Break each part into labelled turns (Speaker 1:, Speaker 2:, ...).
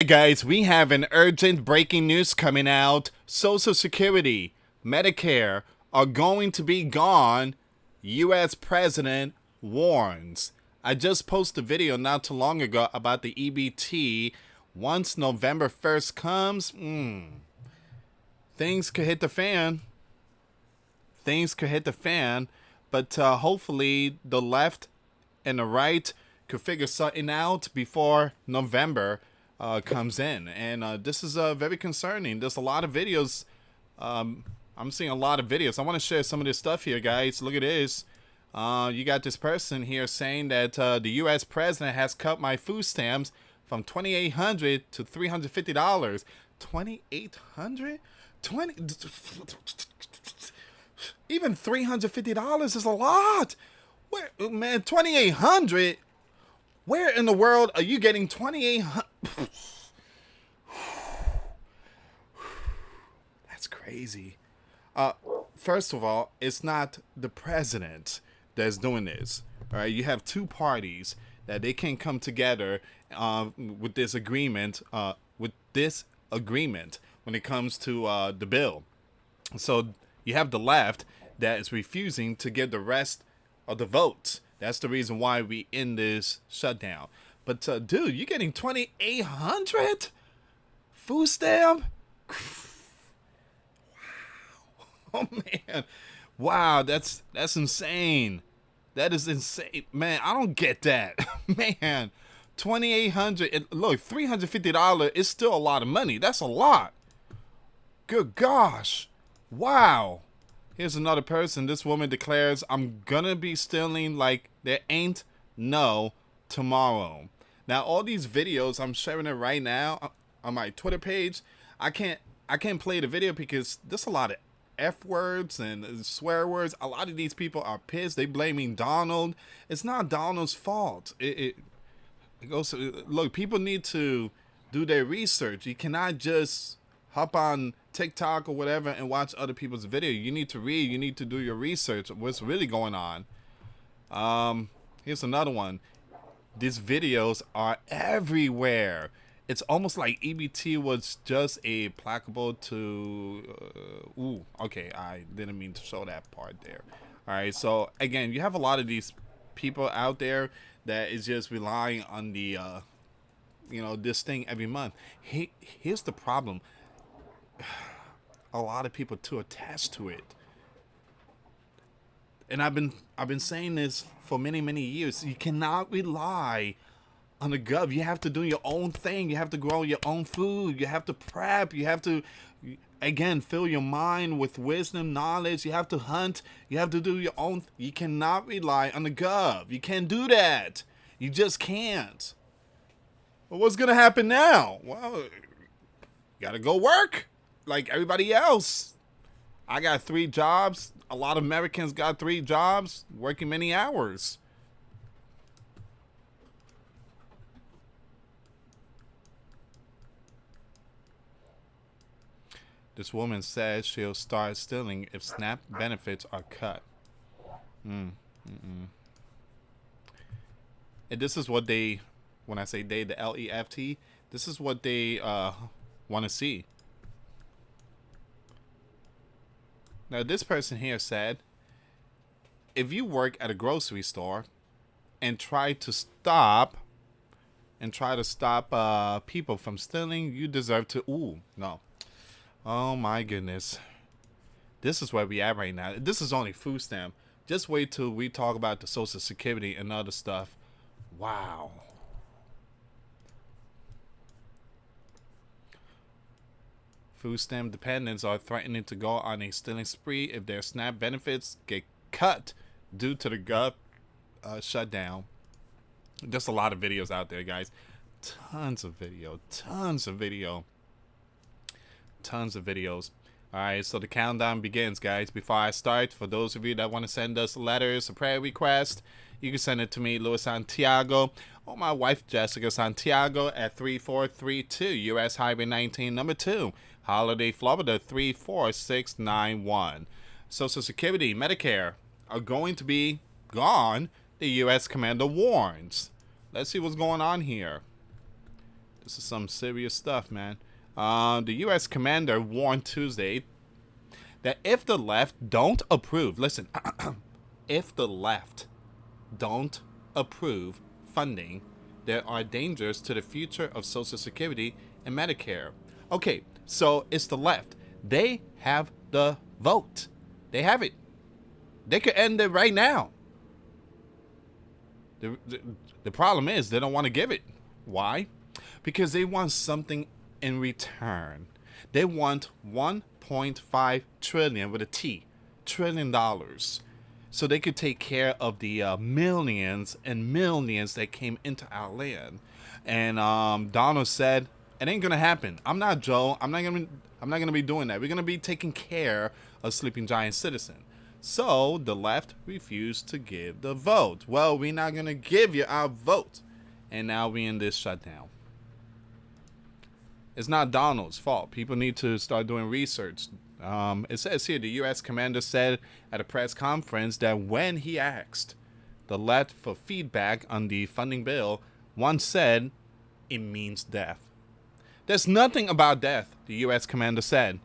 Speaker 1: Alright guys, we have an urgent breaking news coming out. Social Security, Medicare are going to be gone. US President warns. I just posted a video not too long ago about the EBT. Once November 1st comes, things could hit the fan. But hopefully the left and the right could figure something out before November comes in. And this is very concerning. There's a lot of videos. I'm seeing a lot of videos. I want to share some of this stuff here, guys. Look at this. You got this person here saying that the U.S. president has cut my food stamps from $2,800 to $350. $2,800? Even $350 is a lot. Where, man, $2,800? Where in the world are you getting $2,800? That's crazy. First of all, it's not the president that's doing this. All right, you have two parties that they can come together with this agreement. When it comes to the bill. So you have the left that is refusing to give the rest of the votes. That's the reason why we in this shutdown. But dude, you're getting $2,800 food stamp? Wow. Oh man. Wow, that's insane. That is insane. Man, I don't get that. Man, $2,800. Look, $350 is still a lot of money. That's a lot. Good gosh. Wow. Here's another person. This woman declares, I'm gonna be stealing like there ain't no tomorrow. Now, all these videos, I'm sharing it right now on my Twitter page. I can't play the video because there's a lot of F words and swear words. A lot of these people are pissed. They blaming Donald. It's not Donald's fault. It goes to, look, people need to do their research. You cannot just hop on TikTok or whatever and watch other people's video. You need to read. You need to do your research. What's really going on? Here's another one. These videos are everywhere. It's almost like EBT was just a placable to... okay, I didn't mean to show that part there. All right, so again, you have a lot of these people out there that is just relying on the, this thing every month. Here's the problem. A lot of people too attached to it, and I've been saying this for many years. You cannot rely on the gov. You have to do your own thing. You have to grow your own food. You have to prep. You have to, again, fill your mind with wisdom, knowledge. You have to hunt. You have to do your own. You cannot rely on the gov. You can't do that. You just can't. Well, what's gonna happen now? Well, you gotta go work like everybody else. I got 3 jobs. A lot of Americans got 3 jobs, working many hours. This woman says she'll start stealing if SNAP benefits are cut. And this is what they, when I say they, the LEFT, this is what they want to see. Now, this person here said, if you work at a grocery store and try to stop people from stealing, you deserve to, no. Oh my goodness. This is where we at right now. This is only food stamp. Just wait till we talk about the Social Security and other stuff. Wow. Food stamp dependents are threatening to go on a stealing spree if their SNAP benefits get cut due to the gov shutdown. Just a lot of videos out there, guys. Tons of video. All right, so the countdown begins, guys. Before I start, for those of you that want to send us letters, a prayer request, you can send it to me, US Santiago, or my wife, Jessica Santiago, at 3432 US Highway 19, number 2, Holiday, Florida, 34691. Social Security, Medicare are going to be gone, the U.S. commander warns. Let's see what's going on here. This is some serious stuff, man. The U.S. commander warned Tuesday that if the left don't approve, listen, if the left don't approve funding, there are dangers to the future of Social Security and Medicare. Okay, so it's the left. They have the vote. They have it. They could end it right now. The problem is they don't want to give it. Why? Because they want something in return. They want 1.5 trillion with a T, trillion dollars, so they could take care of the millions and millions that came into our land. And Donald said, "It ain't gonna happen. I'm not Joe. I'm not gonna be doing that. We're gonna be taking care of sleeping giant citizen." So the left refused to give the vote. Well, we're not gonna give you our vote, and now we in this shutdown. It's not Donald's fault. People need to start doing research. It says here the U.S. commander said at a press conference that when he asked the left for feedback on the funding bill, one said it means death. There's nothing about death, the U.S. commander said.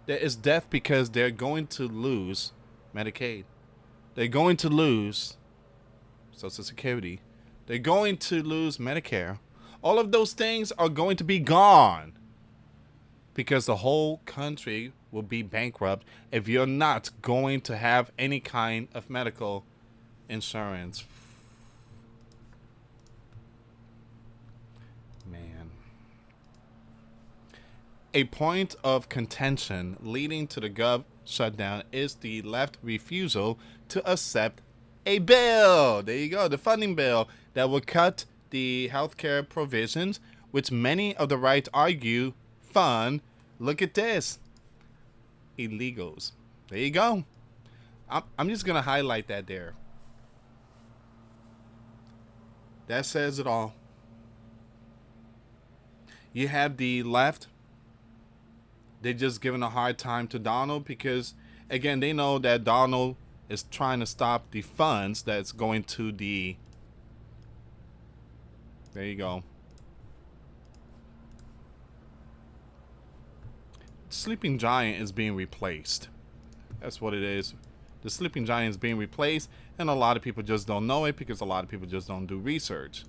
Speaker 1: There is death because they're going to lose Medicaid. They're going to lose Social Security. They're going to lose Medicare. All of those things are going to be gone because the whole country will be bankrupt if you're not going to have any kind of medical insurance. Man. A point of contention leading to the gov shutdown is the left refusal to accept a bill. There you go, the funding bill that will cut the healthcare provisions, which many of the right argue fund. Look at this, illegals. There you go. I'm just gonna highlight that there. That says it all. You have the left. They're just giving a hard time to Donald because, again, they know that Donald is trying to stop the funds that's going to the... There you go. Sleeping Giant is being replaced. That's what it is. The Sleeping Giant is being replaced, and a lot of people just don't know it because a lot of people just don't do research.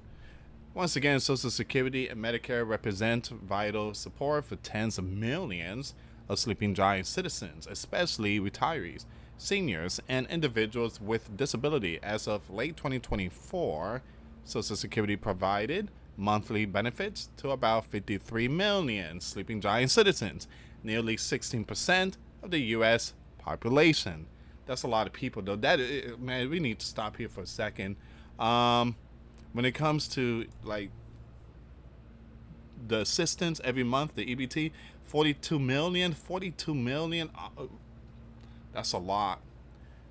Speaker 1: Once again, Social Security and Medicare represent vital support for tens of millions of Sleeping Giant citizens, especially retirees, seniors, and individuals with disability. As of late 2024, Social Security provided monthly benefits to about 53 million Sleeping Giant citizens, nearly 16% of the U.S. population. That's a lot of people, though. Man, we need to stop here for a second. When it comes to like the assistance every month, the EBT, 42 million. That's a lot.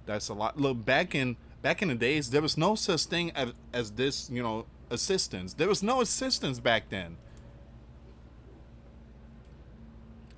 Speaker 1: That's a lot. Look, back in the days, there was no such thing as this, assistance. There was no assistance back then.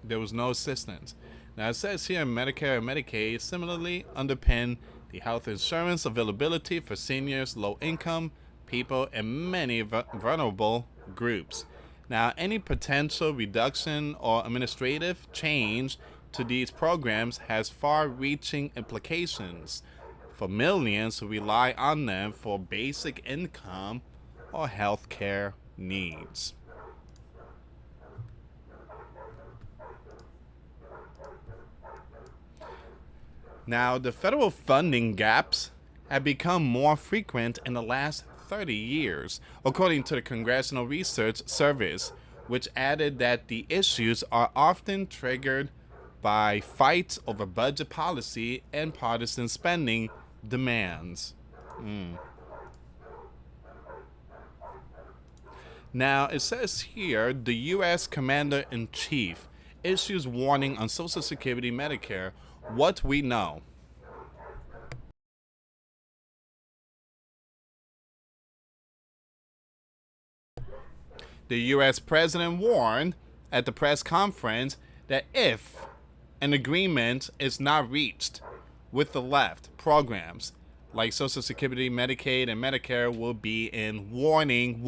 Speaker 1: There was no assistance. Now, it says here Medicare and Medicaid similarly underpin the health insurance availability for seniors, low-income people, and many vulnerable groups. Now, any potential reduction or administrative change to these programs has far-reaching implications for millions who rely on them for basic income or health care needs. Now, the federal funding gaps have become more frequent in the last 30 years, according to the Congressional Research Service, which added that the issues are often triggered by fights over budget policy and partisan spending demands. Now, it says here the U.S. Commander-in-Chief issues warning on Social Security Medicare. What we know. The U.S. President warned at the press conference that if an agreement is not reached with the left, programs like Social Security, Medicaid, and Medicare will be in warning.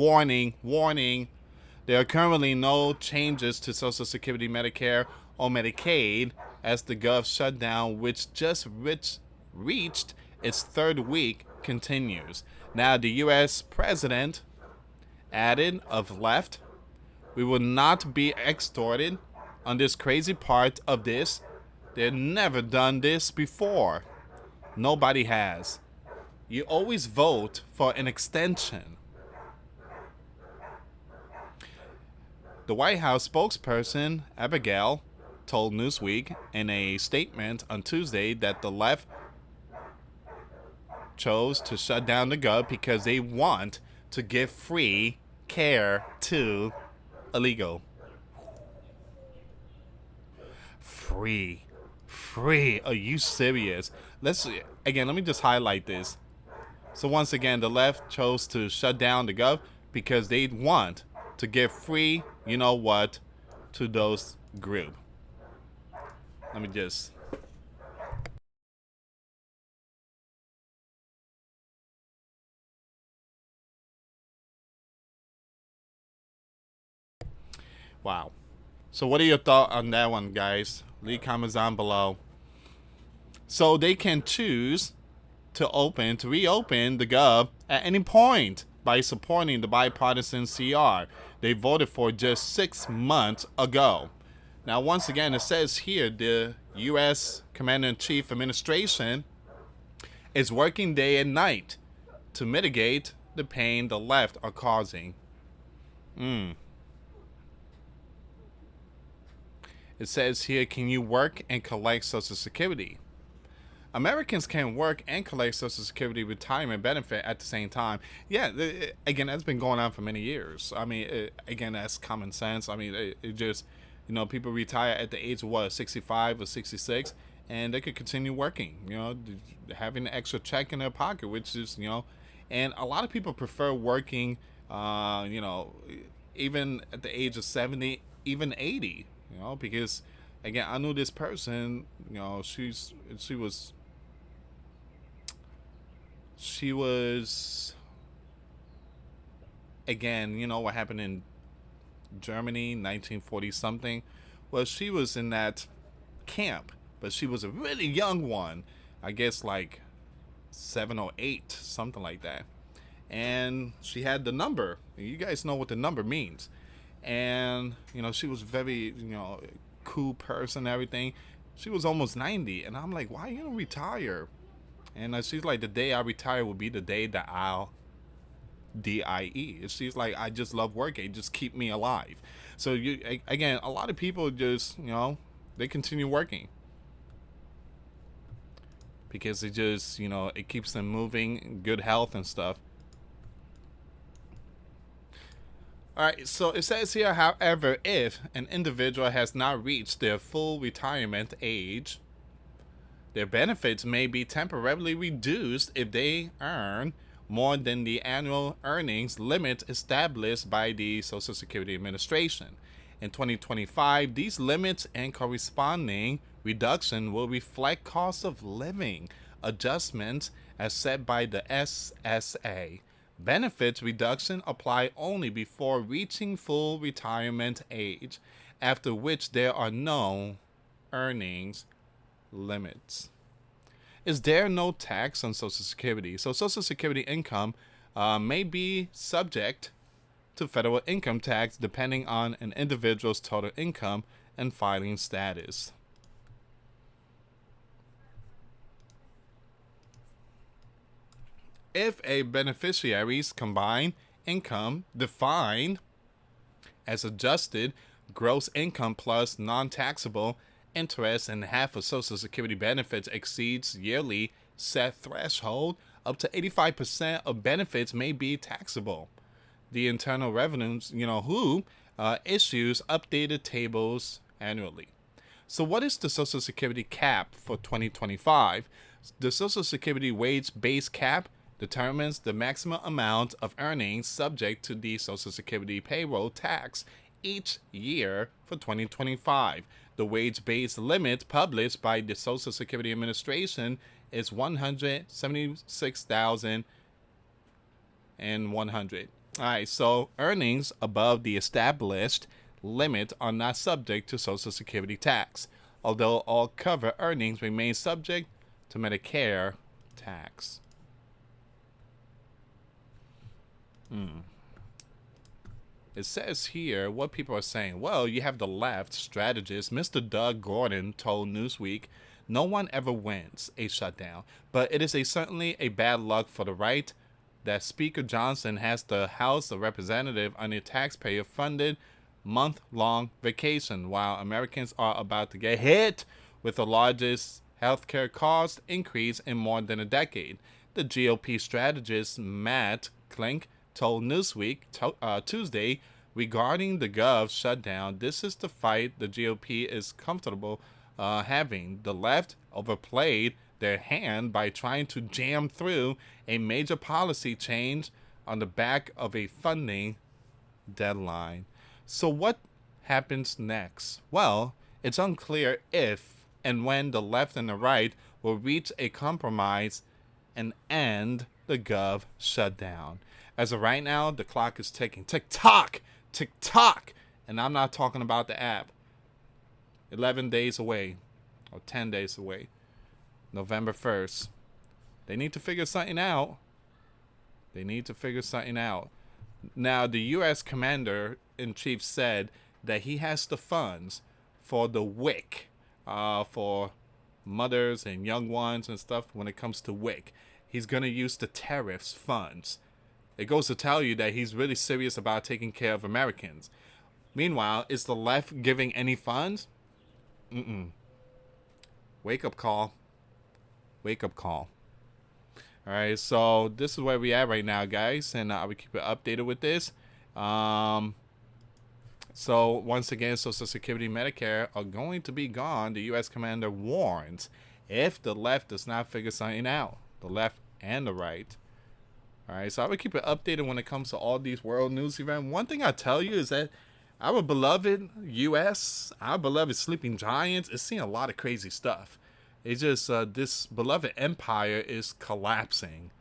Speaker 1: There are currently no changes to Social Security, Medicare, or Medicaid as the Gov shutdown, which just reached its third week, continues. Now, the U.S. president added of left, we will not be extorted on this crazy part of this. They've never done this before. Nobody has. You always vote for an extension. The White House spokesperson, Abigail, told Newsweek in a statement on Tuesday that the left chose to shut down the Gov because they want to give free care to illegal. Free. Are you serious? Let me just highlight this. So once again, the left chose to shut down the Gov because they want to give free, you know what, to those group. Let me just. Wow. So what are your thoughts on that one, guys? Leave comments down below. So they can choose to reopen the Gov at any point by supporting the bipartisan CR they voted for just 6 months ago. Now, once again, it says here the U.S. Commander-in-Chief Administration is working day and night to mitigate the pain the left are causing. It says here, can you work and collect Social Security? Americans can work and collect Social Security retirement benefit at the same time. Yeah, again, that's been going on for many years. I mean, again, that's common sense. I mean, it just, people retire at the age of what, 65 or 66, and they could continue working, having an extra check in their pocket, which is, and a lot of people prefer working, even at the age of 70, even 80, because, again, I knew this person, she was, again, what happened in Germany, 1940 something. Well, she was in that camp, but she was a really young one. I guess like 7 or 8, something like that. And she had the number. You guys know what the number means. And, she was very, cool person and everything. She was almost 90. And I'm like, why you don't retire? And she's like, the day I retire will be the day that I'll DIE. She's like, I just love working. Just keep me alive. So, again, a lot of people just, they continue working. Because it just, it keeps them moving, good health and stuff. Alright, so it says here, however, if an individual has not reached their full retirement age, their benefits may be temporarily reduced if they earn more than the annual earnings limit established by the Social Security Administration. In 2025, these limits and corresponding reduction will reflect cost of living adjustments as set by the SSA. Benefits reduction apply only before reaching full retirement age, after which there are no earnings limits. Is there no tax on Social Security? So Social Security income may be subject to federal income tax depending on an individual's total income and filing status. If a beneficiary's combined income defined as adjusted gross income plus non-taxable interest and half of Social Security benefits exceeds yearly set threshold, up to 85% of benefits may be taxable. The Internal Revenues, issues updated tables annually. So what is the Social Security cap for 2025? The Social Security wage base cap determines the maximum amount of earnings subject to the Social Security payroll tax each year for 2025. The wage-based limit published by the Social Security Administration is $176,100. All right, so earnings above the established limit are not subject to Social Security tax, although all covered earnings remain subject to Medicare tax. It says here what people are saying. Well, you have the left strategist, Mr. Doug Gordon, told Newsweek, no one ever wins a shutdown, but it is certainly a bad luck for the right that Speaker Johnson has the House of Representatives on a taxpayer-funded month-long vacation while Americans are about to get hit with the largest healthcare cost increase in more than a decade. The GOP strategist Matt Klink told Newsweek Tuesday regarding the Gov shutdown, this is the fight the GOP is comfortable having. The left overplayed their hand by trying to jam through a major policy change on the back of a funding deadline. So what happens next? Well, it's unclear if and when the left and the right will reach a compromise and end the Gov shutdown. As of right now, the clock is ticking. Tick-tock! Tick-tock! And I'm not talking about the app. 11 days away, or 10 days away. November 1st. They need to figure something out. Now, the U.S. Commander-in-Chief said that he has the funds for the WIC, for mothers and young ones and stuff when it comes to WIC. He's going to use the tariffs funds. It goes to tell you that he's really serious about taking care of Americans. Meanwhile, is the left giving any funds? Wake up call. All right, so this is where we at right now, guys, and I will keep it updated with this. So once again, Social Security, Medicare are going to be gone. The U.S. commander warns if the left does not figure something out, the left and the right. All right, so I will keep it updated when it comes to all these world news events. One thing I tell you is that our beloved U.S., our beloved sleeping giants, is seeing a lot of crazy stuff. It's just this beloved empire is collapsing,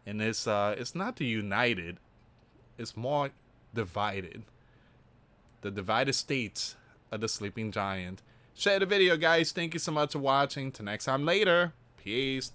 Speaker 1: and it's not the united, it's more divided. The divided states of the sleeping giant. Share the video, guys. Thank you so much for watching. Till next time later. Peace.